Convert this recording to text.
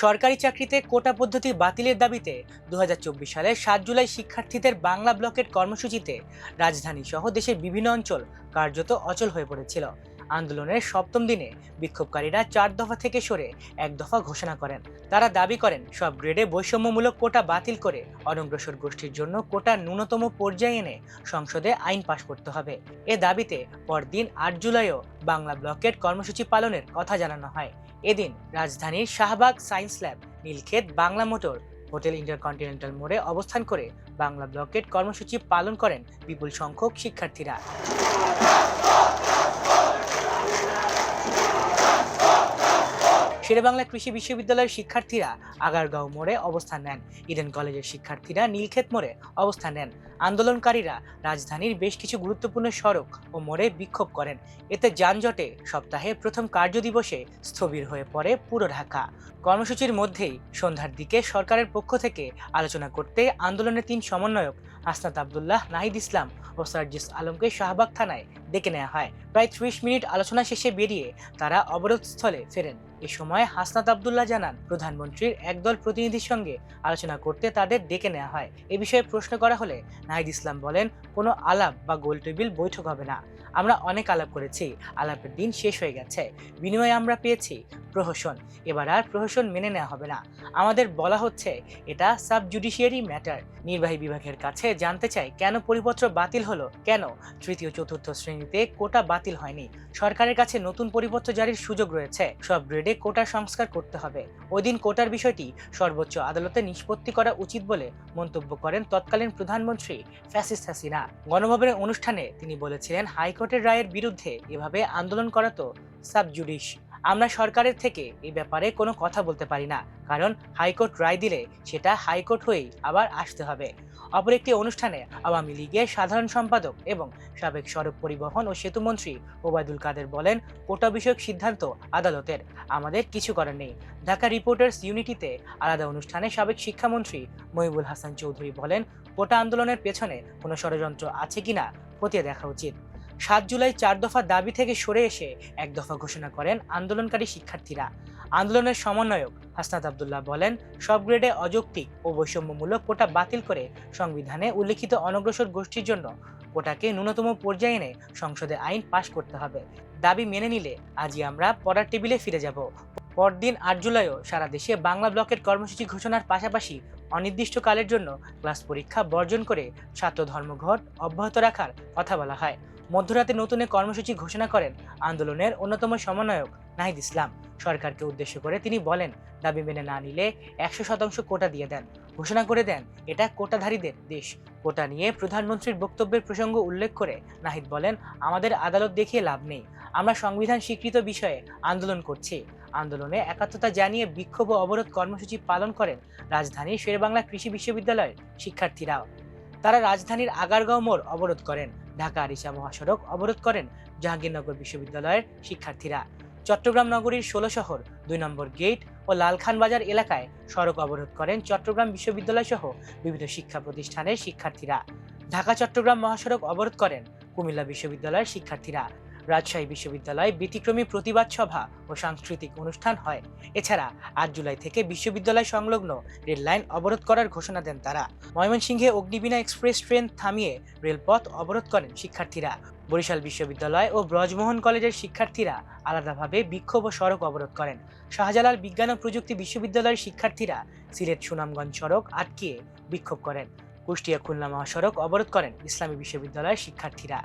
সরকারি চাকরিতে কোটা পদ্ধতি বাতিলের দাবিতে 2024 সালের 7 জুলাই শিক্ষার্থীদের বাংলা ব্লকের কর্মসূচিতে রাজধানী সহ দেশের বিভিন্ন অঞ্চল কার্যত অচল হয়ে পড়েছিল। আন্দোলনের সপ্তম দিনে বিক্ষোভকারীরা 4 দফা থেকে সরে এক দফা ঘোষণা করেন। তারা দাবি করেন সব গ্রেডে বৈষম্যমূলক কোটা বাতিল করে অনগ্রসর গোষ্ঠীর জন্য কোটার ন্যূনতম পর্যায়ে এনে সংসদে আইন পাশ করতে হবে। এ দাবিতে পরদিন 8 জুলাইও বাংলা ব্লকের কর্মসূচি পালনের কথা জানানো হয়। এদিন রাজধানীর Shahbag science lab, Nilkhet, Bangla motor, hotel intercontinental মোড়ে অবস্থান করে বাংলা ব্লকের কর্মসূচি পালন করেন বিপুল সংখ্যক শিক্ষার্থীরা। শেরেবাংলা কৃষি বিশ্ববিদ্যালয়ের শিক্ষার্থীরা আগারগাঁও মোড়ে অবস্থান নেন। ইডেন কলেজের শিক্ষার্থীরা নীলক্ষেত মোড়ে অবস্থান নেন। আন্দোলনকারীরা রাজধানীর বেশ কিছু গুরুত্বপূর্ণ সড়ক ও মোড়ে বিক্ষোভ করেন। এতে যানজটে সপ্তাহে প্রথম কার্যদিবসে স্থবির হয়ে পড়ে পুরো ঢাকা। কর্মসূচির মধ্যেই সন্ধ্যার দিকে সরকারের পক্ষ থেকে আলোচনা করতে আন্দোলনের 3 সমন্বয়ক হাসনাত আব্দুল্লাহ, নাহিদ ইসলাম ও সার্জিস আলমকে শাহবাগ থানায় ডেকে নেওয়া হয়। প্রায় 30 মিনিট আলোচনা শেষে বেরিয়ে তারা অবরোধস্থলে ফেরেন। এ সময় হাসনাত আব্দুল্লাহ জানান, প্রধানমন্ত্রীর একদল প্রতিনিধির সঙ্গে আলোচনা করতে তাদের ডেকে নেওয়া হয়। এ বিষয়ে প্রশ্ন করা হলে নাহিদ ইসলাম বলেন, কোনো আলাপ বা গোলটেবিল বৈঠক হবে না। আমরা অনেক আলাপ করেছি, আলাপের দিন শেষ হয়ে গেছে। বিনিময়ে আমরা পেয়েছি প্রহসন। এবার আর প্রহসন মেনে নেওয়া হবে না। আমাদের বলা হচ্ছে এটা সাব জুডিশিয়ারি ম্যাটার। নির্বাহী বিভাগের কাছে জানতে চাই কেন পরিপত্র বাতিল হলো, কেন তৃতীয় চতুর্থ শ্রেণীতে কোটা বাতিল হয়নি। সরকারের কাছে নতুন পরিপত্র জারির সুযোগ রয়েছে। সব গ্রেডে কোটার সংস্কার করতে হবে। ওই দিন কোটার বিষয়টি সর্বোচ্চ আদালতে নিষ্পত্তি করা উচিত বলে মন্তব্য করেন তৎকালীন প্রধানমন্ত্রী ফ্যাসিস্ট হাসিনা। গণভবনের অনুষ্ঠানে তিনি বলেছিলেন, হাইকোর্টের রায়ের বিরুদ্ধে এভাবে আন্দোলন করা তো সাবজুডিশ। আমরা সরকারের থেকে এই ব্যাপারে কোনো কথা বলতে পারি না, কারণ হাইকোর্ট রায় দিলে সেটা হাইকোর্ট হয়েই আবার আসতে হবে। অপর একটি অনুষ্ঠানে আওয়ামী লীগের সাধারণ সম্পাদক এবং সাবেক সড়ক পরিবহন ও সেতুমন্ত্রী ওবায়দুল কাদের বলেন, কোটা বিষয়ক সিদ্ধান্ত আদালতের, আমাদের কিছু করার নেই। ঢাকা রিপোর্টার্স ইউনিটিতে আলাদা অনুষ্ঠানে সাবেক শিক্ষামন্ত্রী মহিবুল হাসান চৌধুরী বলেন, কোটা আন্দোলনের পেছনে কোনো ষড়যন্ত্র আছে কিনা খতিয়ে দেখা উচিত। 7 জুলাই 4 দফা দাবি থেকে সরে এসে এক দফা ঘোষণা করেন আন্দোলনকারী শিক্ষার্থীরা। আন্দোলনের সমন্বয়ক হাসনাত আব্দুল্লাহ বলেন, সব গ্রেডে অযৌক্তিক ও বৈষম্যমূলক কোটা বাতিল করে সংবিধানে উল্লেখিত অনগ্রসর গোষ্ঠীর জন্য কোটাকে ন্যূনতম পর্যায়ে এনে সংসদে আইন পাশ করতে হবে। দাবি মেনে নিলে আজই আমরা পড়ার টেবিলে ফিরে যাব। পরদিন 8 জুলাইও সারা দেশে বাংলা ব্লকের কর্মসূচি ঘোষণার পাশাপাশি অনির্দিষ্টকালের জন্য ক্লাস পরীক্ষা বর্জন করে ছাত্র ধর্মঘট অব্যাহত রাখার কথা বলা হয়। মধ্যরাতে নতুন কর্মসূচি ঘোষণা করেন আন্দোলনের অন্যতম সমন্বয়ক নাহিদ ইসলাম। সরকারকে উদ্দেশ্য করে তিনি বলেন, দাবি মেনে না নিলে 100% কোটা দিয়ে দেন। ঘোষণা করে দেন এটা কোটাধারীদের দেশ। কোটা নিয়ে প্রধানমন্ত্রীর বক্তব্যের প্রসঙ্গ উল্লেখ করে নাহিদ বলেন, আমাদের আদালত দেখিয়ে লাভ নেই। আমরা সংবিধান স্বীকৃত বিষয়ে আন্দোলন করছি। আন্দোলনে একাত্মতা জানিয়ে বিক্ষোভ ও অবরোধ কর্মসূচি পালন করেন রাজধানীর শেরেবাংলা কৃষি বিশ্ববিদ্যালয়ের শিক্ষার্থীরাও। তারা রাজধানীর আগারগাঁও মোড় অবরোধ করেন। ঢাকা আরিচা মহাসড়ক অবরোধ করেন জাহাঙ্গীরনগর বিশ্ববিদ্যালয়ের শিক্ষার্থীরা। চট্টগ্রাম নগরীর 16 শহর 2 নম্বর গেট ও লালখান বাজার এলাকায় সড়ক অবরোধ করেন চট্টগ্রাম বিশ্ববিদ্যালয় সহ বিভিন্ন শিক্ষা প্রতিষ্ঠানের শিক্ষার্থীরা। ঢাকা চট্টগ্রাম মহাসড়ক অবরোধ করেন কুমিল্লা বিশ্ববিদ্যালয়ের শিক্ষার্থীরা। রাজশাহী বিশ্ববিদ্যালয়ে ব্যতিক্রমী প্রতিবাদ সভা ও সাংস্কৃতিক অনুষ্ঠান হয়। এছাড়া 8 জুলাই থেকে বিশ্ববিদ্যালয় সংলগ্ন রেল লাইন অবরোধ করার ঘোষণা দেন তারা। ময়মনসিংহে অগ্নিবীণা এক্সপ্রেস ট্রেন থামিয়ে রেলপথ অবরোধ করেন শিক্ষার্থীরা। বরিশাল বিশ্ববিদ্যালয় ও ব্রজমোহন কলেজের শিক্ষার্থীরা আলাদাভাবে বিক্ষোভ ও সড়ক অবরোধ করেন। শাহজালাল বিজ্ঞান ও প্রযুক্তি বিশ্ববিদ্যালয়ের শিক্ষার্থীরা সিলেট সুনামগঞ্জ সড়ক আটকিয়ে বিক্ষোভ করেন। কুষ্টিয়া খুলনা মহাসড়ক অবরোধ করেন ইসলামী বিশ্ববিদ্যালয়ের শিক্ষার্থীরা।